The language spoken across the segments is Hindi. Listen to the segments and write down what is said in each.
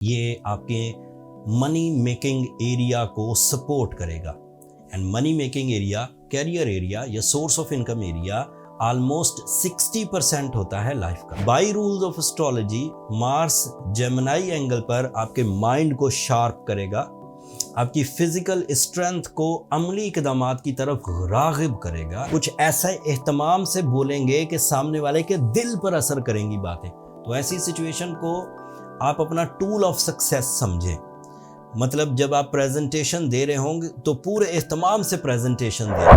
ये आपके मनी मेकिंग एरिया को सपोर्ट करेगा। And money making area, career area या source of income area almost 60% होता है लाइफ का। By rules of astrology Mars Gemini angle पर आपके माइंड को शार्प करेगा, आपकी फिजिकल स्ट्रेंथ को अमली इकदामात की तरफ रागिब करेगा। कुछ ऐसा एहतमाम से बोलेंगे कि सामने वाले के दिल पर असर करेंगी बातें। तो ऐसी सिचुएशन को आप अपना टूल ऑफ सक्सेस समझें। मतलब जब आप प्रेजेंटेशन दे रहे होंगे तो पूरे एहतमाम से प्रेजेंटेशन दें।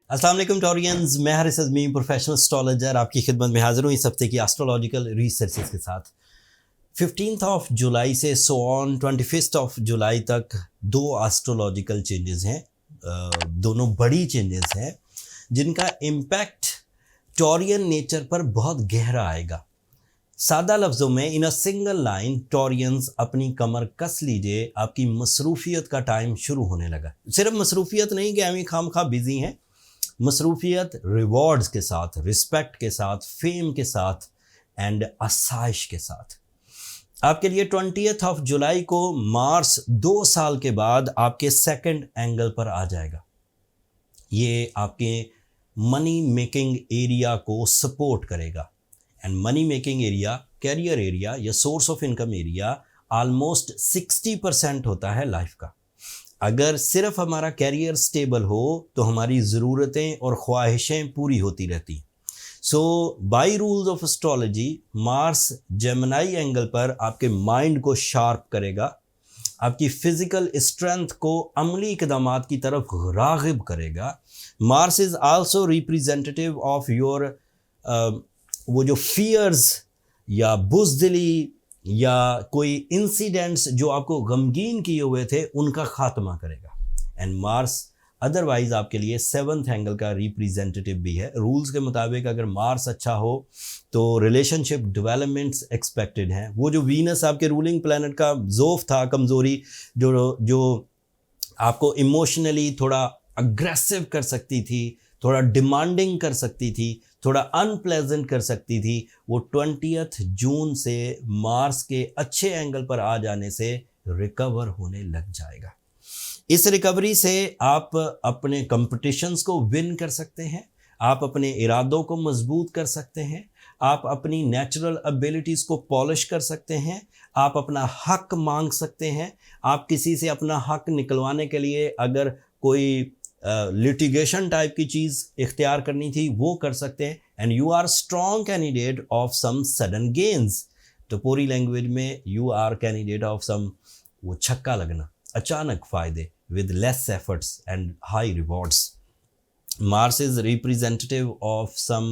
अस्सलाम वालेकुम टॉरियंस, मैं हारिस अज़मी प्रोफेशनल एस्ट्रोलॉजर आपकी खिदमत में हाजिर हूँ इस हफ्ते की एस्ट्रोलॉजिकल रिसर्चेस के साथ। 15 जुलाई से सो ऑन 25 जुलाई तक दो एस्ट्रोलॉजिकल चेंजेस हैं, दोनों बड़ी चेंजेस हैं जिनका इम्पैक्ट टॉरियन नेचर पर बहुत गहरा आएगा। सादा लफ्ज़ों में, इन अ सिंगल लाइन, टॉरियंस अपनी कमर कस लीजिए, आपकी मसरूफियत का टाइम शुरू होने लगा। सिर्फ मसरूफियत नहीं कि हम खामखा बिजी हैं, मसरूफियत रिवॉर्ड्स के साथ, रिस्पेक्ट के साथ, फेम के साथ एंड आसाइश के साथ। आपके लिए 20 जुलाई को मार्स 2 साल के बाद आपके सेकंड एंगल पर आ जाएगा। ये आपके मनी मेकिंग एरिया को सपोर्ट करेगा। And money making area, career area या source of income area almost 60% होता है लाइफ का। अगर सिर्फ हमारा कैरियर स्टेबल हो तो हमारी ज़रूरतें और ख्वाहिशें पूरी होती रहती। So by rules of astrology Mars Gemini angle पर आपके माइंड को शार्प करेगा, आपकी फिजिकल स्ट्रेंथ को अमली इकदामात की तरफ रागिब करेगा। Mars is also representative of your वो जो फियर्स या बुज़दिली या कोई इंसिडेंट्स जो आपको गमगीन किए हुए थे उनका खात्मा करेगा। एंड मार्स अदरवाइज आपके लिए 7th एंगल का रिप्रेजेंटेटिव भी है। रूल्स के मुताबिक अगर मार्स अच्छा हो तो रिलेशनशिप डेवलपमेंट्स एक्सपेक्टेड हैं। वो जो वीनस आपके रूलिंग प्लैनेट का ज़ोफ था, कमज़ोरी, जो आपको इमोशनली थोड़ा अग्रेसिव कर सकती थी, थोड़ा डिमांडिंग कर सकती थी, थोड़ा अनप्लेजेंट कर सकती थी, वो 20 जून से मार्स के अच्छे एंगल पर आ जाने से रिकवर होने लग जाएगा। इस रिकवरी से आप अपने कंपटीशंस को विन कर सकते हैं, आप अपने इरादों को मजबूत कर सकते हैं, आप अपनी नेचुरल एबिलिटीज़ को पॉलिश कर सकते हैं, आप अपना हक मांग सकते हैं। आप किसी से अपना हक निकलवाने के लिए अगर कोई लिटिगेशन टाइप की चीज़ इख्तियार करनी थी वो कर सकते हैं। And you are strong candidate of some sudden gains. तो पूरी लैंग्वेज में you are candidate of some वो छक्का लगना, अचानक फ़ायदे with less efforts and high rewards. Mars is representative of some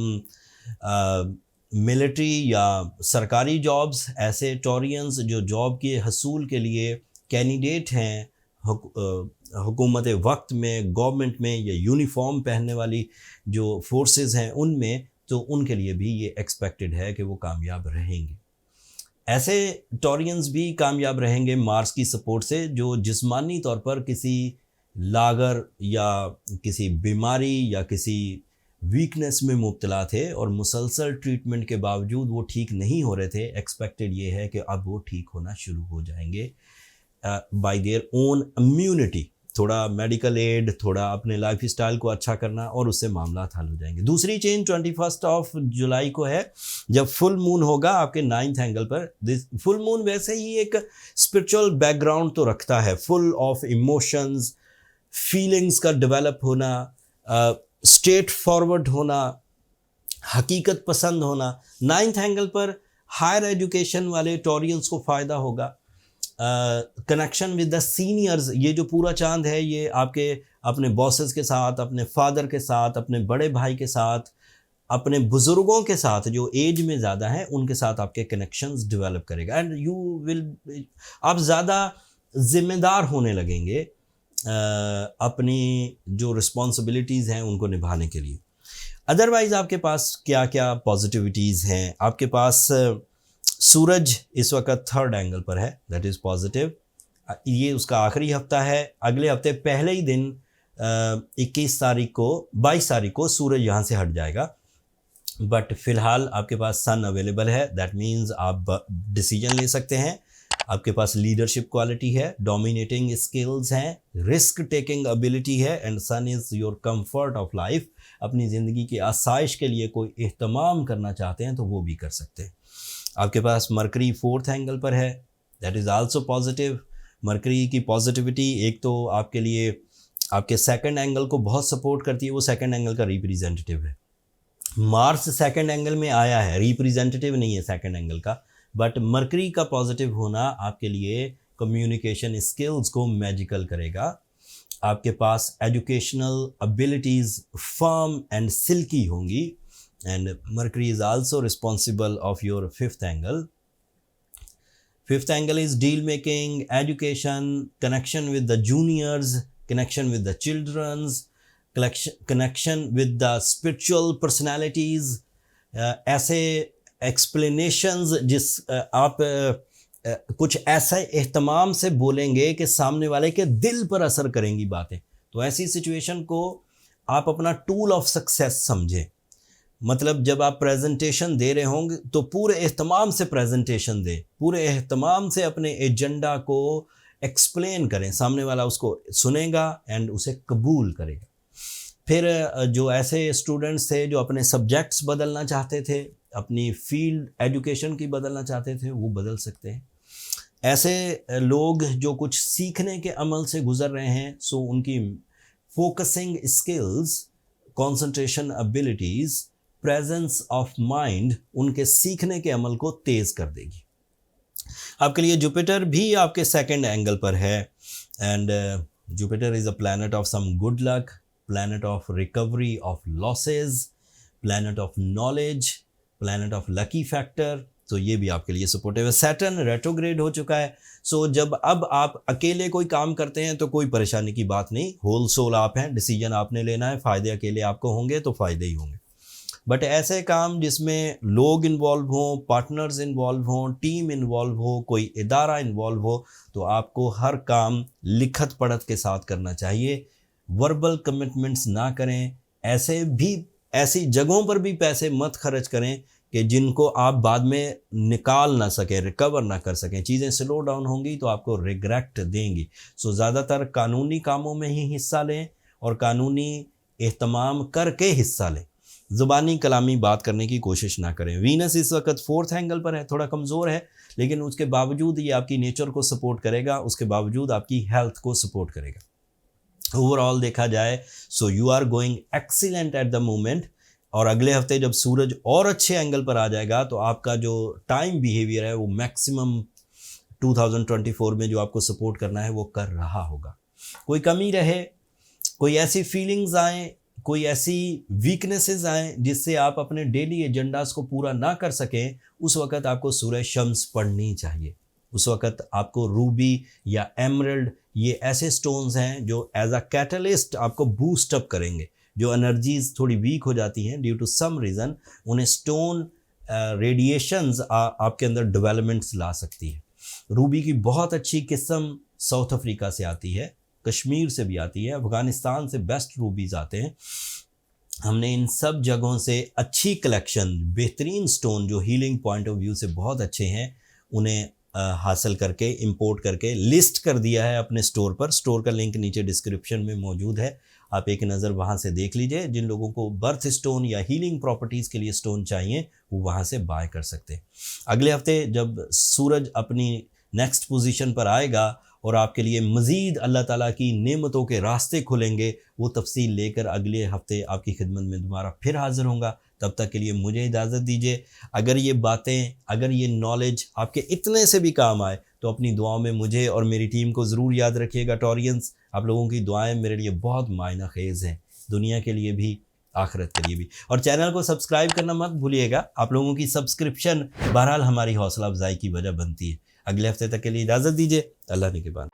military या सरकारी जॉब्स। ऐसे टॉरियंस जो जॉब के हसूल के लिए कैंडिडेट हैं हुकूमत वक्त में, गवर्नमेंट में या यूनिफॉर्म पहनने वाली जो फोर्सेस हैं उनमें, तो उनके लिए भी ये एक्सपेक्टेड है कि वो कामयाब रहेंगे। ऐसे टॉरियंस भी कामयाब रहेंगे मार्स की सपोर्ट से जो जिस्मानी तौर पर किसी लागर या किसी बीमारी या किसी वीकनेस में मुब्तला थे और मुसलसल ट्रीटमेंट के बावजूद वो ठीक नहीं हो रहे थे। एक्सपेक्टेड ये है कि अब वो ठीक होना शुरू हो जाएंगे बाय देयर ओन इम्यूनिटी। थोड़ा मेडिकल एड, थोड़ा अपने लाइफ स्टाइल को अच्छा करना और उससे मामला हल हो जाएंगे। दूसरी चेंज 21 जुलाई को है जब फुल मून होगा आपके 9th एंगल पर। दिस फुल मून वैसे ही एक स्पिरिचुअल बैकग्राउंड तो रखता है, फुल ऑफ इमोशंस, फीलिंग्स का डेवलप होना, स्ट्रेट फॉरवर्ड होना, हकीकत पसंद होना। 9th एंगल पर हायर एजुकेशन वाले टॉरियंस को फ़ायदा होगा। कनेक्शन विद द सीनियर्स, ये जो पूरा चांद है ये आपके अपने बॉसेस के साथ, अपने फादर के साथ, अपने बड़े भाई के साथ, अपने बुज़ुर्गों के साथ जो एज में ज़्यादा हैं उनके साथ आपके कनेक्शंस डेवलप करेगा। एंड यू विल, आप ज़्यादा ज़िम्मेदार होने लगेंगे अपनी जो रिस्पॉन्सिबिलिटीज़ हैं उनको निभाने के लिए। अदरवाइज़ आपके पास क्या क्या पॉजिटिविटीज़ हैं? आपके पास सूरज इस वक्त 3rd एंगल पर है, दैट इज़ पॉजिटिव। ये उसका आखिरी हफ्ता है। अगले हफ्ते पहले ही दिन 21 तारीख को 22 तारीख को सूरज यहाँ से हट जाएगा, बट फिलहाल आपके पास सन अवेलेबल है। दैट मीन्स आप डिसीजन ले सकते हैं, आपके पास लीडरशिप क्वालिटी है, डोमिनेटिंग स्किल्स हैं, रिस्क टेकिंग एबिलिटी है, and sun is your comfort of life. अपनी ज़िंदगी की आसाइश के लिए कोई एहतमाम करना चाहते हैं तो वो भी कर सकते हैं। आपके पास मरकरी 4th एंगल पर है, that is also positive. Mercury की पॉजिटिविटी एक तो आपके लिए आपके 2nd एंगल को बहुत सपोर्ट करती है, वो 2nd एंगल का रिप्रेजेंटेटिव है। मार्स 2nd एंगल में आया है, रिप्रेजेंटेटिव नहीं है 2nd एंगल का, बट मरकरी का पॉजिटिव होना आपके लिए कम्युनिकेशन स्किल्स को मैजिकल करेगा। आपके पास educational abilities firm and silky होंगी, and Mercury is also responsible of your 5th angle. 5th angle is deal making, education, connection with the juniors, connection with the childrens, connection with the spiritual personalities. ऐसे एक्सप्लेनेशंस जिस आप कुछ ऐसा एहतमाम से बोलेंगे कि सामने वाले के दिल पर असर करेंगी बातें। तो ऐसी सिचुएशन को आप अपना टूल ऑफ सक्सेस समझें। मतलब जब आप प्रेजेंटेशन दे रहे होंगे तो पूरे एहतमाम से प्रेजेंटेशन दें, पूरे एहतमाम से अपने एजेंडा को एक्सप्लेन करें, सामने वाला उसको सुनेगा एंड उसे कबूल करेगा। फिर जो ऐसे स्टूडेंट्स थे जो अपने सब्जेक्ट्स बदलना चाहते थे, अपनी फील्ड एजुकेशन की बदलना चाहते थे, वो बदल सकते हैं। ऐसे लोग जो कुछ सीखने के अमल से गुजर रहे हैं, सो उनकी focusing skills, concentration abilities, presence of mind उनके सीखने के अमल को तेज़ कर देगी। आपके लिए जुपिटर भी आपके 2nd एंगल पर है, and Jupiter is a planet of some good luck, planet of recovery of losses, planet of knowledge, planet of lucky factor. तो ये भी आपके लिए सपोर्टिव है। सैटर्न रेट्रोग्रेड हो चुका है, सो जब अब आप अकेले कोई काम करते हैं तो कोई परेशानी की बात नहीं, होल सोल आप हैं, डिसीजन आपने लेना है, फ़ायदे अकेले आपको होंगे तो फ़ायदे ही होंगे। बट ऐसे काम जिसमें लोग इन्वॉल्व हों, पार्टनर्स इन्वॉल्व हों, टीम इन्वॉल्व हो, कोई इदारा इन्वॉल्व हो, तो आपको हर काम लिखत पढ़त के साथ करना चाहिए। वर्बल कमिटमेंट्स ना करें, ऐसी जगहों पर भी पैसे मत खर्च करें कि जिनको आप बाद में निकाल ना सकें, रिकवर ना कर सकें। चीज़ें स्लो डाउन होंगी तो आपको रिग्रेट देंगी। सो ज़्यादातर कानूनी कामों में ही हिस्सा लें और कानूनी एहतमाम करके हिस्सा लें। ज़ुबानी कलामी बात करने की कोशिश ना करें। वीनस इस वक्त 4th एंगल पर है, थोड़ा कमज़ोर है, लेकिन उसके बावजूद ये आपकी नेचर को सपोर्ट करेगा, उसके बावजूद आपकी हेल्थ को सपोर्ट करेगा। ओवरऑल देखा जाए so you are going excellent at the moment, और अगले हफ्ते जब सूरज और अच्छे एंगल पर आ जाएगा तो आपका जो टाइम बिहेवियर है वो मैक्सिमम 2024 में जो आपको सपोर्ट करना है वो कर रहा होगा। कोई कमी रहे, कोई ऐसी फीलिंग्स आएँ, कोई ऐसी वीकनेसेस आएँ जिससे आप अपने डेली एजेंडास को पूरा ना कर सकें, उस वक़्त आपको सूरज शम्स पढ़नी चाहिए। उस वक़्त आपको रूबी या एमरल्ड, ये ऐसे स्टोन्स हैं जो एज अ कैटलिस्ट आपको बूस्ट अप करेंगे। जो एनर्जीज थोड़ी वीक हो जाती हैं ड्यू टू सम रीज़न, उन्हें स्टोन रेडिएशंस आपके अंदर डेवलपमेंट्स ला सकती है। रूबी की बहुत अच्छी किस्म साउथ अफ्रीका से आती है, कश्मीर से भी आती है, अफ़गानिस्तान से बेस्ट रूबीज़ आते हैं। हमने इन सब जगहों से अच्छी कलेक्शन, बेहतरीन स्टोन जो हीलिंग पॉइंट ऑफ व्यू से बहुत अच्छे हैं, उन्हें हासिल करके इंपोर्ट करके लिस्ट कर दिया है अपने स्टोर पर। स्टोर का लिंक नीचे डिस्क्रिप्शन में मौजूद है, आप एक नज़र वहाँ से देख लीजिए। जिन लोगों को बर्थ स्टोन या हीलिंग प्रॉपर्टीज़ के लिए स्टोन चाहिए वो वहाँ से बाय कर सकते हैं। अगले हफ्ते जब सूरज अपनी नेक्स्ट पोजीशन पर आएगा और आपके लिए मज़ीद अल्लाह ताला की नेमतों के रास्ते खुलेंगे, वो तफसील लेकर अगले हफ्ते आपकी खिदमत में दोबारा फिर हाज़िर होऊंगा। तब तक के लिए मुझे इजाज़त दीजिए। अगर ये बातें, अगर ये नॉलेज आपके इतने से भी काम आए तो अपनी दुआओं में मुझे और मेरी टीम को ज़रूर याद रखिएगा। टॉरियंस, आप लोगों की दुआएं मेरे लिए बहुत मायना खेज़ हैं, दुनिया के लिए भी, आखिरत के लिए भी। और चैनल को सब्सक्राइब करना मत भूलिएगा। आप लोगों की सब्सक्रिप्शन बहरहाल हमारी हौसला अफजाई की वजह बनती है। अगले हफ्ते तक के लिए इजाज़त दीजिए। अल्लाह ने के बाद।